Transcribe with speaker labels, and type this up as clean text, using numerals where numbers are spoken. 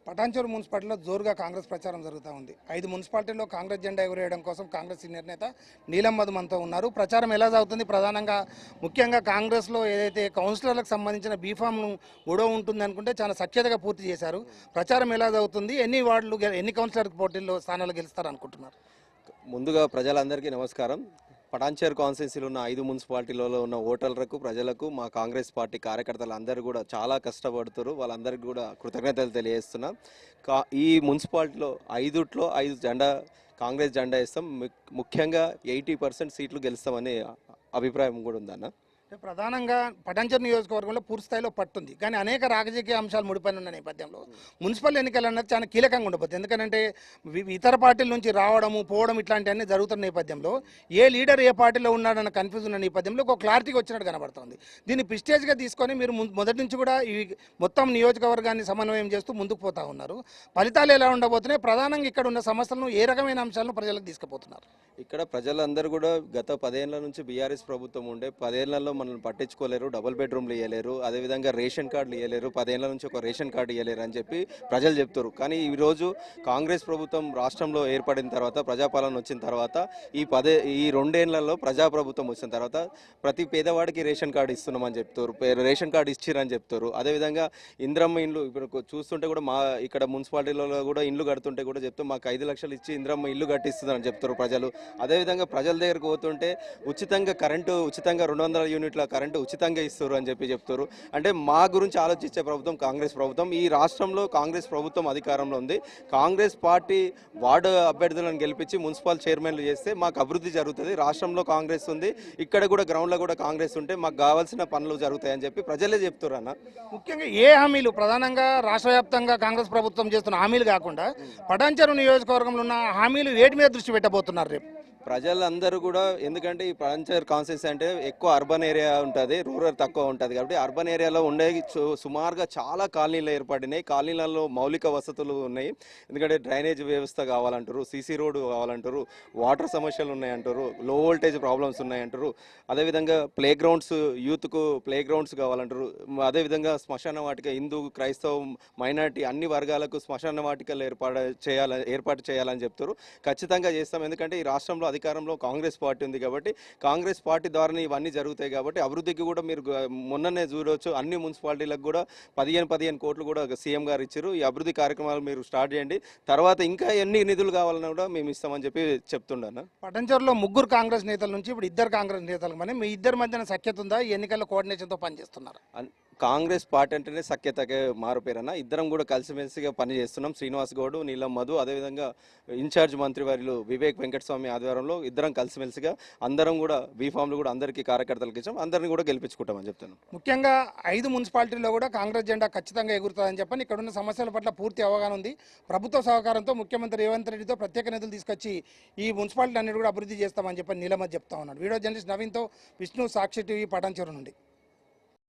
Speaker 1: పటాన్చెరు మున్సిపాలిటీలో జోరుగా కాంగ్రెస్ ప్రచారం జరుగుతూ ఉంది. 5 మున్సిపాలిటీల్లో కాంగ్రెస్ జెండా ఎగురేయడం కోసం కాంగ్రెస్ సీనియర్ నేత నీలం మధు మనతో ఉన్నారు. ప్రచారం ఎలా సాగుతుంది? ప్రధానంగా ముఖ్యంగా కాంగ్రెస్లో ఏదైతే కౌన్సిలర్లకు సంబంధించిన బీఫామ్ను గొడవ ఉంటుంది అనుకుంటే చాలా సఖ్యతగా పూర్తి చేశారు. ప్రచారం ఎలా సాగుతుంది? ఎన్ని వార్డులు, ఎన్ని కౌన్సిలర్ పోటీల్లో స్థానాలు గెలుస్తారు అనుకుంటున్నారు?
Speaker 2: ముందుగా ప్రజలందరికీ నమస్కారం. పటాన్చెరు కాన్స్టిట్యున్సీలో ఉన్న 5 మున్సిపాలిటీలలో ఉన్న ఓటర్లకు, ప్రజలకు, మా కాంగ్రెస్ పార్టీ కార్యకర్తలు అందరూ కూడా చాలా కష్టపడుతారు. వాళ్ళందరికీ కూడా కృతజ్ఞతలు తెలియజేస్తున్నాం. ఈ మున్సిపాలిటీలో 5 కాంగ్రెస్ జెండా ఇస్తాం. ముఖ్యంగా 80% సీట్లు గెలుస్తామనే అభిప్రాయం కూడా ఉందన్న.
Speaker 1: ప్రధానంగా పటాన్చెరు నియోజకవర్గంలో పూర్తి స్థాయిలో పట్టుంది, కానీ అనేక రాజకీయ అంశాలు ముడిపడి ఉన్న నేపథ్యంలో మున్సిపల్ ఎన్నికలు అన్నది చాలా కీలకంగా ఉండబోతుంది. ఎందుకంటే ఇతర పార్టీల నుంచి రావడము పోవడం ఇట్లాంటివన్నీ జరుగుతున్న నేపథ్యంలో ఏ లీడర్ ఏ పార్టీలో ఉన్నాడన్న కన్ఫ్యూజన్ ఉన్న నేపథ్యంలో ఒక క్లారిటీగా వచ్చినట్టు కనబడుతుంది. దీన్ని ప్రిస్టేజ్గా తీసుకొని మీరు మొదటి నుంచి కూడా ఈ మొత్తం నియోజకవర్గాన్ని సమన్వయం చేస్తూ ముందుకు పోతా ఉన్నారు. ఫలితాలు ఎలా ఉండబోతున్నాయి? ప్రధానంగా ఇక్కడ ఉన్న సమస్యలను ఏ రకమైన అంశాలను ప్రజలకు తీసుకుపోతున్నారు?
Speaker 2: ఇక్కడ ప్రజలందరూ కూడా గత 10 ఏళ్ల నుంచి బీఆర్ఎస్ ప్రభుత్వం ఉండే 10 ఏళ్లలో మనల్ని పట్టించుకోలేరు, డబుల్ బెడ్రూమ్లు ఇవ్వలేరు, అదేవిధంగా రేషన్ కార్డులు ఇవ్వలేరు, 10 ఏళ్ల నుంచి ఒక రేషన్ కార్డు ఇవ్వలేరు అని చెప్పి ప్రజలు చెప్తారు. కానీ ఈరోజు కాంగ్రెస్ ప్రభుత్వం రాష్ట్రంలో ఏర్పడిన తర్వాత, ప్రజాపాలన వచ్చిన తర్వాత, ఈ 2 ఏళ్లలో ప్రజాప్రభుత్వం వచ్చిన తర్వాత ప్రతి పేదవాడికి రేషన్ కార్డు ఇస్తున్నామని చెప్తారు, రేషన్ కార్డు ఇచ్చిరని చెప్తారు. అదేవిధంగా ఇంద్రమ్మ ఇండ్లు ఇప్పుడు చూస్తుంటే కూడా మా ఇక్కడ మున్సిపాలిటీలలో కూడా ఇండ్లు కడుతుంటే కూడా చెప్తారు, మాకు 5 లక్షలు ఇచ్చి ఇంద్రమ్మ ఇల్లు కట్టిస్తుందని చెప్తారు ప్రజలు. అదేవిధంగా ప్రజల దగ్గరకు పోతుంటే ఉచితంగా కరెంటు, ఉచితంగా 200 యూనిట్ల కరెంటు ఉచితంగా ఇస్తారు అని చెప్తారు. అంటే మా గురించి ఆలోచించే ప్రభుత్వం కాంగ్రెస్ ప్రభుత్వం. ఈ రాష్ట్రంలో కాంగ్రెస్ ప్రభుత్వం అధికారంలో ఉంది. కాంగ్రెస్ పార్టీ వార్డు అభ్యర్థులను గెలిపించి మున్సిపల్ చైర్మన్లు చేస్తే మాకు అభివృద్ధి జరుగుతుంది. రాష్ట్రంలో కాంగ్రెస్ ఉంది, ఇక్కడ కూడా గ్రౌండ్లో కూడా కాంగ్రెస్ ఉంటే మాకు కావాల్సిన పనులు జరుగుతాయని చెప్పి ప్రజలే చెప్తారు అన్న.
Speaker 1: ముఖ్యంగా ఏ హామీలు ప్రధానంగా రాష్ట్ర వ్యాప్తంగా కాంగ్రెస్ ప్రభుత్వం చేస్తున్న హామీలు కాకుండా పటాన్చెరు నియోజకవర్గంలో ఉన్న హామీలు వేటి మీద దృష్టి పెట్టబోతున్నారు రేపు?
Speaker 2: ప్రజలందరూ కూడా, ఎందుకంటే ఈ పటాన్చెరు కాన్స్టిట్యున్సీ అంటే ఎక్కువ అర్బన్ ఏరియా ఉంటుంది, రూరల్ తక్కువ ఉంటుంది. కాబట్టి అర్బన్ ఏరియాలో ఉండే సుమారుగా చాలా కాలనీలు ఏర్పడినాయి. కాలనీలలో మౌలిక వసతులు ఉన్నాయి. ఎందుకంటే డ్రైనేజ్ వ్యవస్థ కావాలంటారు, సీసీ రోడ్డు కావాలంటారు, వాటర్ సమస్యలు ఉన్నాయంటారు, లో వోల్టేజ్ ప్రాబ్లమ్స్ ఉన్నాయంటారు. అదేవిధంగా ప్లే గ్రౌండ్స్, యూత్కు ప్లే గ్రౌండ్స్ కావాలంటారు. అదేవిధంగా శ్మశాన వాటిక, హిందూ, క్రైస్తవ, మైనార్టీ అన్ని వర్గాలకు శ్మశాన వాటికలు ఏర్పాటు చేయాలని చెప్తారు. ఖచ్చితంగా చేస్తాం. ఎందుకంటే ఈ రాష్ట్రంలో అధికారంలో కాంగ్రెస్ పార్టీ ఉంది కాబట్టి, కాంగ్రెస్ పార్టీ ద్వారానే ఇవన్నీ జరుగుతాయి. కాబట్టి అభివృద్ధికి కూడా మీరు మొన్ననే చూడవచ్చు, అన్ని మున్సిపాలిటీలకు కూడా 15 కోట్లు కూడా సీఎం గారు ఇచ్చారు. ఈ అభివృద్ధి కార్యక్రమాలు మీరు స్టార్ట్ చేయండి, తర్వాత ఇంకా ఎన్ని నిధులు కావాలన్నా కూడా మేము ఇస్తామని చెప్పి చెప్తున్నాను.
Speaker 1: పటాన్చెరులో 3 కాంగ్రెస్ నేతల నుంచి ఇప్పుడు 2 కాంగ్రెస్ నేతలకు మరి మీ ఇద్దరి మధ్యన సఖ్యత ఉందా? ఎన్నికల్లో కోఆర్డినేషన్తో పనిచేస్తున్నారు?
Speaker 2: కాంగ్రెస్ పార్టీ అంటేనే సఖ్యతకే మారుపేరన్న. ఇద్దరం కూడా కలిసిమెలిసిగా పనిచేస్తున్నాం. శ్రీనివాస్ గౌడ్, నీలం మధు, అదేవిధంగా ఇన్ఛార్జ్ మంత్రివర్యులు వివేక్ వెంకటస్వామి ఆధ్వర్యంలో ఇద్దరం కలిసిమెలిసిగా అందరం కూడా బీఫామ్లు కూడా అందరికీ కార్యకర్తలకు ఇచ్చాం. అందరినీ కూడా గెలిపించుకుంటామని చెప్తాను.
Speaker 1: ముఖ్యంగా 5 మున్సిపాలిటీల్లో కూడా కాంగ్రెస్ జెండా ఖచ్చితంగా ఎగురుతుందని చెప్పని ఇక్కడ ఉన్న సమస్యల పట్ల పూర్తి అవగాహన ఉంది. ప్రభుత్వ సహకారంతో ముఖ్యమంత్రి రేవంత్ రెడ్డితో ప్రత్యేక నిధులు తీసుకొచ్చి ఈ మున్సిపాలిటీ అన్నిటి కూడా అభివృద్ధి చేస్తామని చెప్పని నీలమధు చెప్తా ఉన్నాడు. వీడియో జర్నలిస్ట్ నవీన్తో విష్ణు, సాక్షి టీవీ, పటాన్చెరు నుండి.